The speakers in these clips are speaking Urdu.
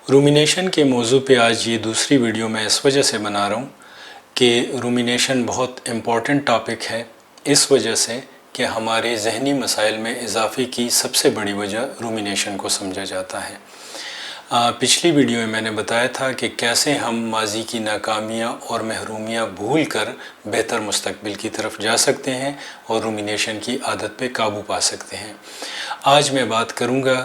رومینیشن کے موضوع پہ آج یہ دوسری ویڈیو میں اس وجہ سے بنا رہا ہوں کہ رومینیشن بہت امپورٹنٹ ٹاپک ہے، اس وجہ سے کہ ہمارے ذہنی مسائل میں اضافے کی سب سے بڑی وجہ رومینیشن کو سمجھا جاتا ہے۔ پچھلی ویڈیو میں نے بتایا تھا کہ کیسے ہم ماضی کی ناکامیاں اور محرومیاں بھول کر بہتر مستقبل کی طرف جا سکتے ہیں اور رومینیشن کی عادت پہ قابو پا سکتے ہیں۔ آج میں بات کروں گا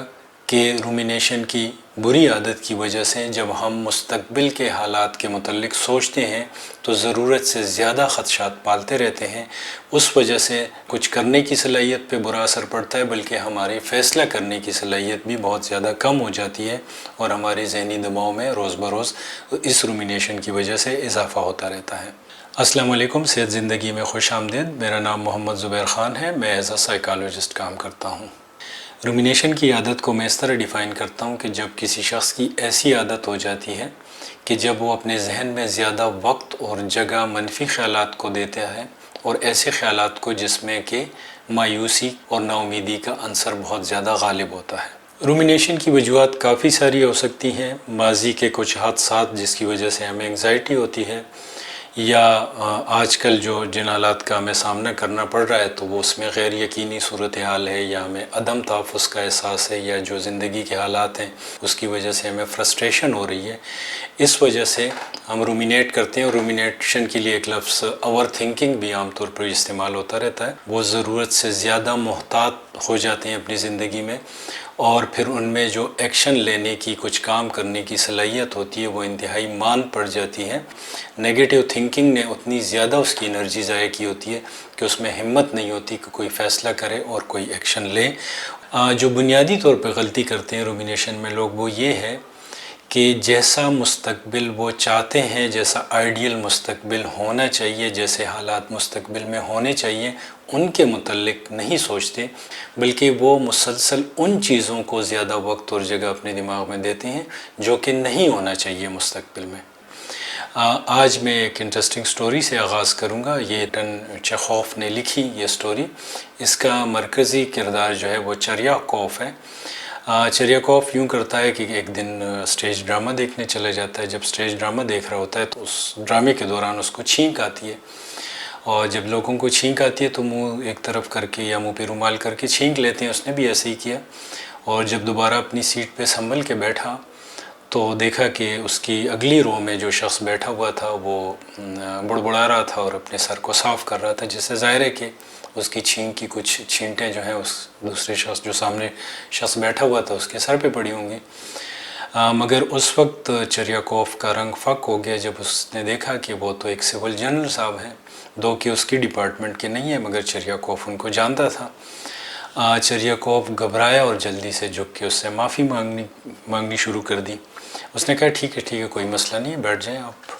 کہ رومینیشن کی بری عادت کی وجہ سے جب ہم مستقبل کے حالات کے متعلق سوچتے ہیں تو ضرورت سے زیادہ خدشات پالتے رہتے ہیں، اس وجہ سے کچھ کرنے کی صلاحیت پہ برا اثر پڑتا ہے، بلکہ ہماری فیصلہ کرنے کی صلاحیت بھی بہت زیادہ کم ہو جاتی ہے اور ہمارے ذہنی دباؤ میں روز بروز اس رومینیشن کی وجہ سے اضافہ ہوتا رہتا ہے۔ السلام علیکم، صحت زندگی میں خوش آمدید۔ میرا نام محمد زبیر خان ہے، میں ایز اے سائیکالوجسٹ کام کرتا ہوں۔ رومینیشن کی عادت کو میں اس طرح ڈیفائن کرتا ہوں کہ جب کسی شخص کی ایسی عادت ہو جاتی ہے کہ جب وہ اپنے ذہن میں زیادہ وقت اور جگہ منفی خیالات کو دیتا ہے اور ایسے خیالات کو جس میں کہ مایوسی اور نا امیدی کا عنصر بہت زیادہ غالب ہوتا ہے۔ رومینیشن کی وجوہات کافی ساری ہو سکتی ہیں، ماضی کے کچھ حادثات جس کی وجہ سے ہمیں انگزائٹی ہوتی ہے، یا آج کل جو جن حالات کا ہمیں سامنا کرنا پڑ رہا ہے تو وہ اس میں غیر یقینی صورتحال ہے، یا ہمیں عدم تحفظ کا احساس ہے، یا جو زندگی کے حالات ہیں اس کی وجہ سے ہمیں فرسٹریشن ہو رہی ہے، اس وجہ سے ہم رومینیٹ کرتے ہیں۔ اور رومینیشن کے لیے ایک لفظ اوور تھنکنگ بھی عام طور پر استعمال ہوتا رہتا ہے۔ وہ ضرورت سے زیادہ محتاط ہو جاتے ہیں اپنی زندگی میں، اور پھر ان میں جو ایکشن لینے کی، کچھ کام کرنے کی صلاحیت ہوتی ہے وہ انتہائی مان پڑ جاتی ہے۔ نیگیٹو تھنکنگ نے اتنی زیادہ اس کی انرجی ضائع کی ہوتی ہے کہ اس میں ہمت نہیں ہوتی کہ کوئی فیصلہ کرے اور کوئی ایکشن لے۔ جو بنیادی طور پہ غلطی کرتے ہیں رومینیشن میں لوگ، وہ یہ ہے کہ جیسا مستقبل وہ چاہتے ہیں، جیسا آئیڈیل مستقبل ہونا چاہیے، جیسے حالات مستقبل میں ہونے چاہیے، ان کے متعلق نہیں سوچتے، بلکہ وہ مسلسل ان چیزوں کو زیادہ وقت اور جگہ اپنے دماغ میں دیتے ہیں جو کہ نہیں ہونا چاہیے مستقبل میں۔ آج میں ایک انٹرسٹنگ سٹوری سے آغاز کروں گا۔ یہ چیخوف نے لکھی یہ سٹوری۔ اس کا مرکزی کردار جو ہے وہ چریاکوف ہے۔ چریاکوف یوں کرتا ہے کہ ایک دن سٹیج ڈرامہ دیکھنے چلا جاتا ہے۔ جب سٹیج ڈرامہ دیکھ رہا ہوتا ہے تو اس ڈرامے کے دوران اس کو چھینک آتی ہے، اور جب لوگوں کو چھینک آتی ہے تو منہ ایک طرف کر کے یا منہ پہ رومال کر کے چھینک لیتے ہیں۔ اس نے بھی ایسے ہی کیا، اور جب دوبارہ اپنی سیٹ پہ سنبھل کے بیٹھا تو دیکھا کہ اس کی اگلی رو میں جو شخص بیٹھا ہوا تھا وہ بڑبڑا رہا تھا اور اپنے سر کو صاف کر رہا تھا، جس سے ظاہر ہے کہ اس کی چھینک کی کچھ چھینٹیں جو ہیں اس دوسرے شخص، جو سامنے شخص بیٹھا ہوا تھا، اس کے سر پہ پڑی ہوں گی۔ مگر اس وقت چریاکوف کا رنگ فک ہو گیا جب اس نے دیکھا کہ وہ تو ایک سول جنرل صاحب ہیں، دو کہ اس کی ڈپارٹمنٹ کے نہیں ہیں، مگر چریاکوف ان کو جانتا تھا۔ چریاکوف گھبرایا اور جلدی سے جھک کے اس سے معافی مانگنی شروع کر دی۔ اس نے کہا ٹھیک ہے، کوئی مسئلہ نہیں ہے، بیٹھ جائیں آپ۔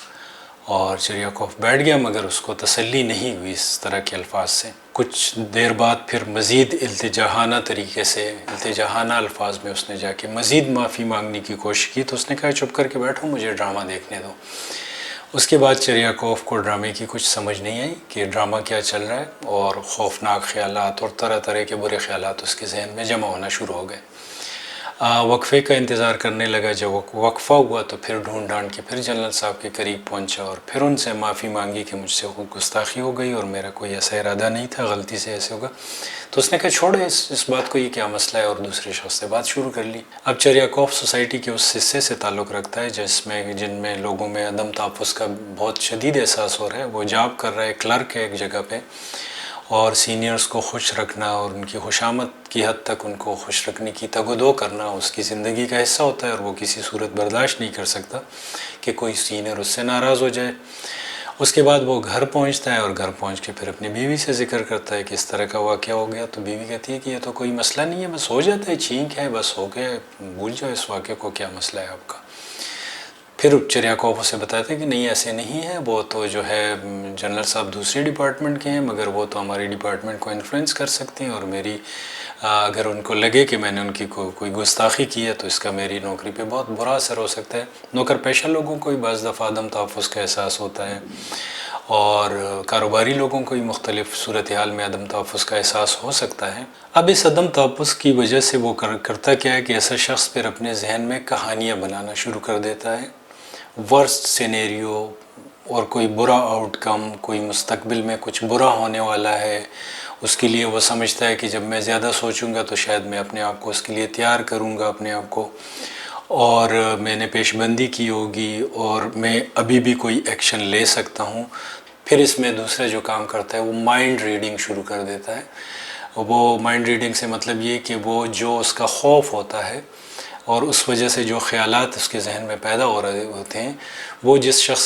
اور چریاکوف بیٹھ گیا، مگر اس کو تسلی نہیں ہوئی اس طرح کے الفاظ سے۔ کچھ دیر بعد پھر مزید التجاہانہ طریقے سے، التجاہانہ الفاظ میں اس نے جا کے مزید معافی مانگنے کی کوشش کی، تو اس نے کہا چپ کر کے بیٹھو، مجھے ڈرامہ دیکھنے دو۔ اس کے بعد چریاکوف کو ڈرامے کی کچھ سمجھ نہیں آئی کہ ڈرامہ کیا چل رہا ہے، اور خوفناک خیالات اور طرح طرح کے برے خیالات اس کے ذہن میں جمع ہونا شروع ہو گئے۔ وقفے کا انتظار کرنے لگا۔ جب وقفہ ہوا تو پھر ڈھونڈ ڈھانڈ کے پھر جنرل صاحب کے قریب پہنچا اور پھر ان سے معافی مانگی کہ مجھ سے گستاخی ہو گئی اور میرا کوئی ایسا ارادہ نہیں تھا، غلطی سے ایسے ہوگا۔ تو اس نے کہا چھوڑو اس بات کو، یہ کیا مسئلہ ہے، اور دوسرے شخص سے بات شروع کر لی۔ اب چریاکوف سوسائٹی کے اس حصے سے تعلق رکھتا ہے جن میں لوگوں میں عدم تحفظ کا بہت شدید احساس ہو رہا ہے۔ وہ جاب کر رہا ہے، کلرک ہے ایک جگہ پہ، اور سینئرز کو خوش رکھنا اور ان کی خوشامد کی حد تک ان کو خوش رکھنے کی تگ و دو کرنا اس کی زندگی کا حصہ ہوتا ہے، اور وہ کسی صورت برداشت نہیں کر سکتا کہ کوئی سینئر اس سے ناراض ہو جائے۔ اس کے بعد وہ گھر پہنچتا ہے، اور گھر پہنچ کے پھر اپنی بیوی سے ذکر کرتا ہے کہ اس طرح کا واقعہ ہو گیا۔ تو بیوی کہتی ہے کہ یہ تو کوئی مسئلہ نہیں ہے، بس ہو جاتا ہے، چھینک ہے، بس ہو گیا، بھول جاؤ اس واقعے کو، کیا مسئلہ ہے آپ کا۔ پھر چریاکوف اسے بتاتے ہیں کہ نہیں ایسے نہیں ہے، وہ تو جو ہے جنرل صاحب دوسری ڈپارٹمنٹ کے ہیں، مگر وہ تو ہماری ڈپارٹمنٹ کو انفلوئنس کر سکتے ہیں، اور میری اگر ان کو لگے کہ میں نے ان کی کوئی گستاخی کی ہے تو اس کا میری نوکری پہ بہت برا اثر ہو سکتا ہے۔ نوکر پیشہ لوگوں کو بھی بعض دفعہ عدم تحفظ کا احساس ہوتا ہے، اور کاروباری لوگوں کو بھی مختلف صورتحال میں عدم تحفظ کا احساس ہو سکتا ہے۔ اب اس عدم تحفظ کی وجہ سے وہ کرتا کیا ہے کہ ایسا شخص پھر اپنے ذہن میں کہانیاں بنانا شروع کر دیتا ہے، ورسٹ سینیریو اور کوئی برا آؤٹ کم، کوئی مستقبل میں کچھ برا ہونے والا ہے، اس کے لیے وہ سمجھتا ہے کہ جب میں زیادہ سوچوں گا تو شاید میں اپنے آپ کو اس کے لیے تیار کروں گا اپنے آپ کو، اور میں نے پیش بندی کی ہوگی اور میں ابھی بھی کوئی ایکشن لے سکتا ہوں۔ پھر اس میں دوسرا جو کام کرتا ہے وہ مائنڈ ریڈنگ شروع کر دیتا ہے۔ وہ مائنڈ ریڈنگ سے مطلب یہ کہ وہ جو اس کا خوف ہوتا ہے اور اس وجہ سے جو خیالات اس کے ذہن میں پیدا ہو رہے ہوتے ہیں، وہ جس شخص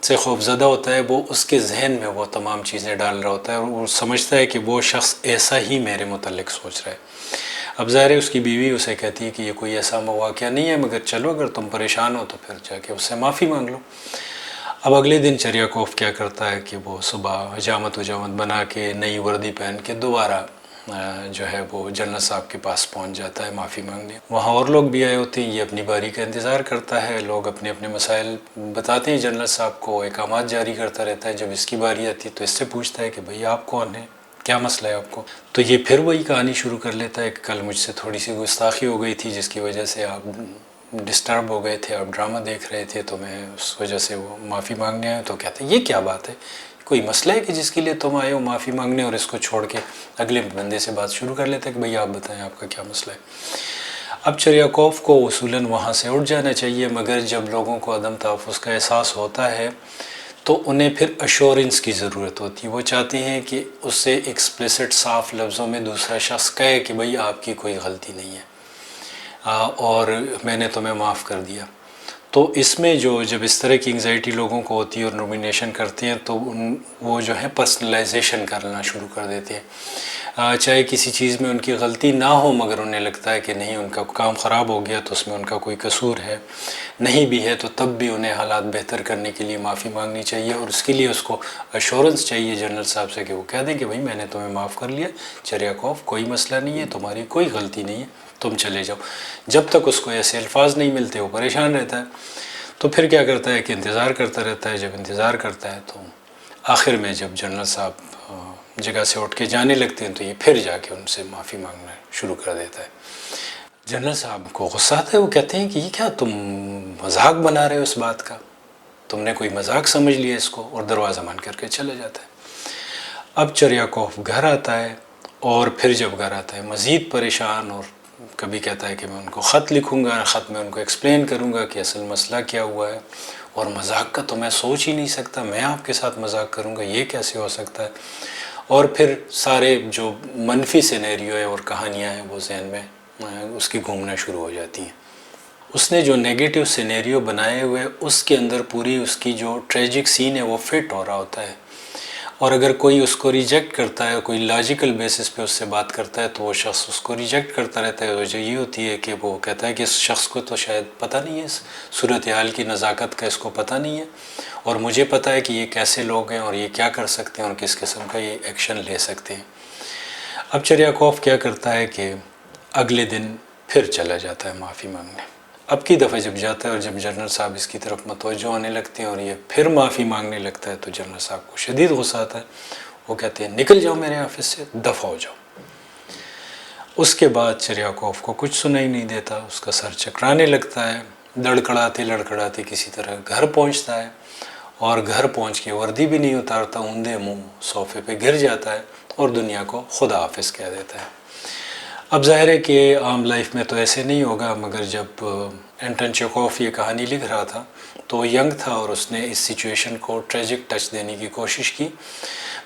سے خوف زدہ ہوتا ہے وہ اس کے ذہن میں وہ تمام چیزیں ڈال رہا ہوتا ہے، اور وہ سمجھتا ہے کہ وہ شخص ایسا ہی میرے متعلق سوچ رہا ہے۔ اب ظاہر ہے اس کی بیوی اسے کہتی ہے کہ یہ کوئی ایسا واقعہ نہیں ہے، مگر چلو اگر تم پریشان ہو تو پھر جا کے اس سے معافی مانگ لو۔ اب اگلے دن چریاکوف کیا کرتا ہے کہ وہ صبح حجامت بنا کے نئی وردی پہن کے دوبارہ جو ہے وہ جنرل صاحب کے پاس پہنچ جاتا ہے معافی مانگنے۔ وہاں اور لوگ بھی آئے ہوتے ہیں، یہ اپنی باری کا انتظار کرتا ہے، لوگ اپنے اپنے مسائل بتاتے ہیں جنرل صاحب کو، احکامات جاری کرتا رہتا ہے۔ جب اس کی باری آتی ہے تو اس سے پوچھتا ہے کہ بھئی آپ کون ہیں، کیا مسئلہ ہے آپ کو؟ تو یہ پھر وہی کہانی شروع کر لیتا ہے کہ کل مجھ سے تھوڑی سی گستاخی ہو گئی تھی جس کی وجہ سے آپ ڈسٹرب ہو گئے تھے، آپ ڈرامہ دیکھ رہے تھے، تو میں اس وجہ سے وہ معافی مانگنے آیا۔ تو کہتے ہیں یہ کیا بات ہے، کوئی مسئلہ ہے کہ جس کے لیے تم آئے ہو معافی مانگنے؟ اور اس کو چھوڑ کے اگلے بندے سے بات شروع کر لیتا ہے کہ بھئی آپ بتائیں آپ کا کیا مسئلہ ہے۔ اب چریاکوف کو اصولاً وہاں سے اٹھ جانا چاہیے، مگر جب لوگوں کو عدم تحفظ کا احساس ہوتا ہے تو انہیں پھر ایشورنس کی ضرورت ہوتی ہے۔ وہ چاہتے ہیں کہ اس سے ایکسپلیسٹ صاف لفظوں میں دوسرا شخص کہے کہ بھئی آپ کی کوئی غلطی نہیں ہے اور میں نے تمہیں معاف کر دیا۔ تو اس میں جب اس طرح کی انگزائٹی لوگوں کو ہوتی ہے اور نومینیشن کرتے ہیں تو وہ جو ہے پرسنلائزیشن کرنا شروع کر دیتے ہیں، چاہے کسی چیز میں ان کی غلطی نہ ہو مگر انہیں لگتا ہے کہ نہیں ان کا کام خراب ہو گیا تو اس میں ان کا کوئی قصور ہے، نہیں بھی ہے تو تب بھی انہیں حالات بہتر کرنے کے لیے معافی مانگنی چاہیے، اور اس کے لیے اس کو ایشورنس چاہیے جنرل صاحب سے کہ وہ کہہ دیں کہ بھئی میں نے تمہیں معاف کر لیا چریاکوف، کوئی مسئلہ نہیں ہے، تمہاری کوئی غلطی نہیں ہے، تم چلے جاؤ۔ جب تک اس کو ایسے الفاظ نہیں ملتے وہ پریشان رہتا ہے، تو پھر کیا کرتا ہے کہ انتظار کرتا رہتا ہے۔ جب انتظار کرتا ہے تو آخر میں جب جنرل صاحب جگہ سے اٹھ کے جانے لگتے ہیں تو یہ پھر جا کے ان سے معافی مانگنا شروع کر دیتا ہے۔ جنرل صاحب کو غصہ آتا ہے، وہ کہتے ہیں کہ یہ کیا تم مذاق بنا رہے ہو اس بات کا، تم نے کوئی مذاق سمجھ لیا اس کو، اور دروازہ بند کر کے چلے جاتا ہے۔ اب چریاکوف گھر آتا ہے، اور پھر جب گھر آتا ہے مزید پریشان، اور کبھی کہتا ہے کہ میں ان کو خط لکھوں گا، خط میں ان کو ایکسپلین کروں گا کہ اصل مسئلہ کیا ہوا ہے، اور مذاق کا تو میں سوچ ہی نہیں سکتا، میں آپ کے ساتھ مذاق کروں گا، یہ کیسے ہو سکتا ہے؟ اور پھر سارے جو منفی سینیریو ہے اور کہانیاں ہیں وہ ذہن میں اس کی گھومنا شروع ہو جاتی ہیں۔ اس نے جو نیگیٹو سینیریو بنائے ہوئے اس کے اندر پوری اس کی جو ٹریجک سین ہے وہ فٹ ہو رہا ہوتا ہے، اور اگر کوئی اس کو ریجیکٹ کرتا ہے، کوئی لاجیکل بیسس پہ اس سے بات کرتا ہے تو وہ شخص اس کو ریجیکٹ کرتا رہتا ہے۔ وجہ یہ ہوتی ہے کہ وہ کہتا ہے کہ اس شخص کو تو شاید پتہ نہیں ہے اس صورتحال کی نزاکت کا، اس کو پتہ نہیں ہے، اور مجھے پتہ ہے کہ یہ کیسے لوگ ہیں اور یہ کیا کر سکتے ہیں اور کس قسم کا یہ ایکشن لے سکتے ہیں۔ اب چریاکوف کیا کرتا ہے کہ اگلے دن پھر چلا جاتا ہے معافی مانگنے۔ اب کی دفعہ جب جاتا ہے اور جب جنرل صاحب اس کی طرف متوجہ ہونے لگتے ہیں اور یہ پھر معافی مانگنے لگتا ہے تو جنرل صاحب کو شدید غصہ آتا ہے، وہ کہتے ہیں نکل جاؤ میرے آفس سے، دفع ہو جاؤ۔ اس کے بعد چریاکوف کو کچھ سنائی نہیں دیتا، اس کا سر چکرانے لگتا ہے، لڑکھڑاتے کسی طرح گھر پہنچتا ہے، اور گھر پہنچ کے وردی بھی نہیں اتارتا، اوندے منہ صوفے پہ گر جاتا ہے اور دنیا کو خدا حافظ کہہ دیتا ہے۔ اب ظاہر ہے کہ عام لائف میں تو ایسے نہیں ہوگا، مگر جب انٹون چیخوف یہ کہانی لکھ رہا تھا تو وہ ینگ تھا اور اس نے اس سچویشن کو ٹریجک ٹچ دینے کی کوشش کی،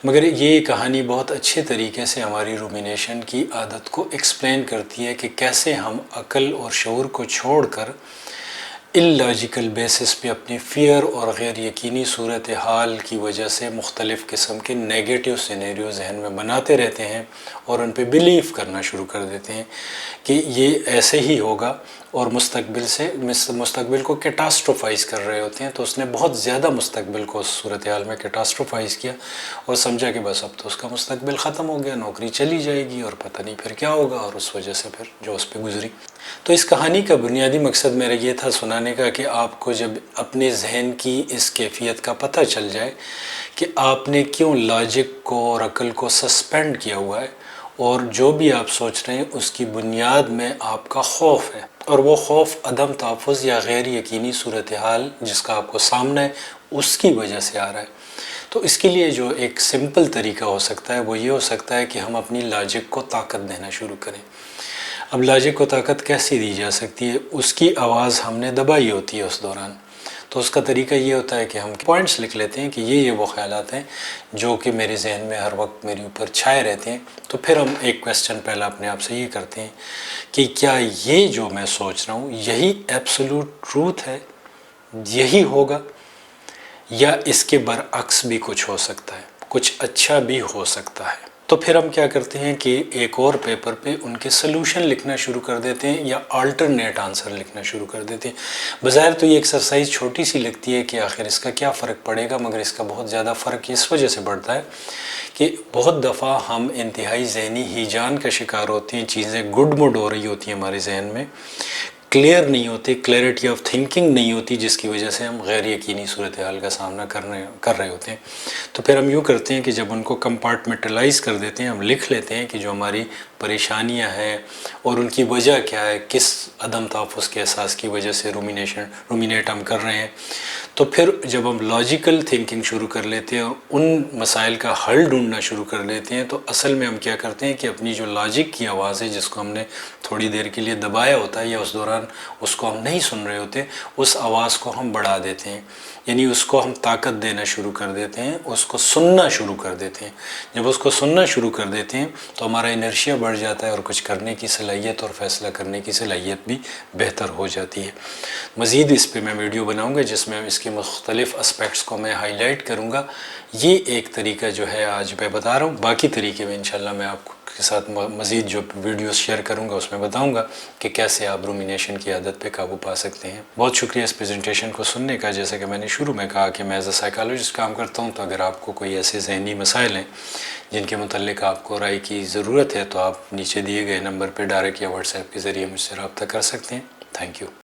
مگر یہ کہانی بہت اچھے طریقے سے ہماری رومینیشن کی عادت کو ایکسپلین کرتی ہے کہ کیسے ہم عقل اور شعور کو چھوڑ کر اللاجیکل بیسس پہ اپنی فیئر اور غیر یقینی صورتحال کی وجہ سے مختلف قسم کے نیگیٹو سینیریو ذہن میں بناتے رہتے ہیں اور ان پہ بلیف کرنا شروع کر دیتے ہیں کہ یہ ایسے ہی ہوگا، اور مستقبل کو کیٹاسٹروفائز کر رہے ہوتے ہیں، تو اس نے بہت زیادہ مستقبل کو اس صورتحال میں کیٹاسٹروفائز کیا اور سمجھا کہ بس اب تو اس کا مستقبل ختم ہو گیا، نوکری چلی جائے گی اور پتہ نہیں پھر کیا ہوگا، اور اس وجہ سے پھر جو اس پہ گزری۔ تو اس کہانی کا بنیادی مقصد میرا یہ تھا سنانے کا کہ آپ کو جب اپنے ذہن کی اس کیفیت کا پتہ چل جائے کہ آپ نے کیوں لاجک کو اور عقل کو سسپینڈ کیا ہوا ہے، اور جو بھی آپ سوچ رہے ہیں اس کی بنیاد میں آپ کا خوف ہے، اور وہ خوف عدم تحفظ یا غیر یقینی صورتحال جس کا آپ کو سامنا ہے اس کی وجہ سے آ رہا ہے۔ تو اس کے لیے جو ایک سمپل طریقہ ہو سکتا ہے وہ یہ ہو سکتا ہے کہ ہم اپنی لاجک کو طاقت دینا شروع کریں۔ اب لاجک کو طاقت کیسے دی جا سکتی ہے؟ اس کی آواز ہم نے دبائی ہوتی ہے اس دوران، تو اس کا طریقہ یہ ہوتا ہے کہ ہم پوائنٹس لکھ لیتے ہیں کہ یہ وہ خیالات ہیں جو کہ میرے ذہن میں ہر وقت میرے اوپر چھائے رہتے ہیں۔ تو پھر ہم ایک کویسچن پہلا اپنے آپ سے یہ کرتے ہیں کہ کیا یہ جو میں سوچ رہا ہوں یہی ایبسولوٹ ٹروتھ ہے، یہی ہوگا، یا اس کے برعکس بھی کچھ ہو سکتا ہے، کچھ اچھا بھی ہو سکتا ہے؟ تو پھر ہم کیا کرتے ہیں کہ ایک اور پیپر پہ ان کے سلوشن لکھنا شروع کر دیتے ہیں یا آلٹرنیٹ آنسر لکھنا شروع کر دیتے ہیں۔ بظاہر تو یہ ایکسرسائز چھوٹی سی لگتی ہے کہ آخر اس کا کیا فرق پڑے گا، مگر اس کا بہت زیادہ فرق اس وجہ سے پڑتا ہے کہ بہت دفعہ ہم انتہائی ذہنی ہیجان کا شکار ہوتے ہیں، چیزیں گڈ مڈ ہو رہی ہوتی ہیں ہمارے ذہن میں، کلیئر نہیں ہوتے، کلیئرٹی آف تھنکنگ نہیں ہوتی، جس کی وجہ سے ہم غیر یقینی صورتحال کا سامنا کر رہے ہوتے ہیں۔ تو پھر ہم یوں کرتے ہیں کہ جب ان کو کمپارٹمنٹلائز کر دیتے ہیں، ہم لکھ لیتے ہیں کہ جو ہماری پریشانیاں ہیں اور ان کی وجہ کیا ہے، کس عدم تحفظ کے احساس کی وجہ سے رومینیٹ ہم کر رہے ہیں۔ تو پھر جب ہم لاجیکل تھنکنگ شروع کر لیتے ہیں اور ان مسائل کا حل ڈھونڈنا شروع کر دیتے ہیں، تو اصل میں ہم کیا کرتے ہیں کہ اپنی جو لاجک کی آواز ہے جس کو ہم نے تھوڑی دیر کے لیے دبایا ہوتا ہے یا اس دوران اس کو ہم نہیں سن رہے ہوتے، اس آواز کو ہم بڑھا دیتے ہیں، یعنی اس کو ہم طاقت دینا شروع کر دیتے ہیں، اس کو سننا شروع کر دیتے ہیں۔ جب اس کو سننا شروع کر دیتے ہیں تو ہمارا انرشیا بڑھ جاتا ہے اور کچھ کرنے کی صلاحیت اور فیصلہ کرنے کی صلاحیت بھی بہتر ہو جاتی ہے۔ مزید اس پہ میں ویڈیو بناؤں گا جس میں اس کے مختلف اسپیکٹس کو میں ہائی لائٹ کروں گا۔ یہ ایک طریقہ جو ہے آج میں بتا رہا ہوں، باقی طریقے میں انشاءاللہ میں آپ کے ساتھ مزید جو ویڈیوز شیئر کروں گا اس میں بتاؤں گا کہ کیسے آپ رومینیشن کی عادت پہ قابو پا سکتے ہیں۔ بہت شکریہ اس پریزنٹیشن کو سننے کا۔ جیسا کہ میں نے شروع میں کہا کہ میں ایز اے سائیکالوجسٹ کام کرتا ہوں، تو اگر آپ کو کوئی ایسے ذہنی مسائل ہیں جن کے متعلق آپ کو رائے کی ضرورت ہے تو آپ نیچے دیے گئے نمبر پہ ڈائریکٹ یا واٹس ایپ کے ذریعے مجھ سے رابطہ کر سکتے ہیں۔ Thank you.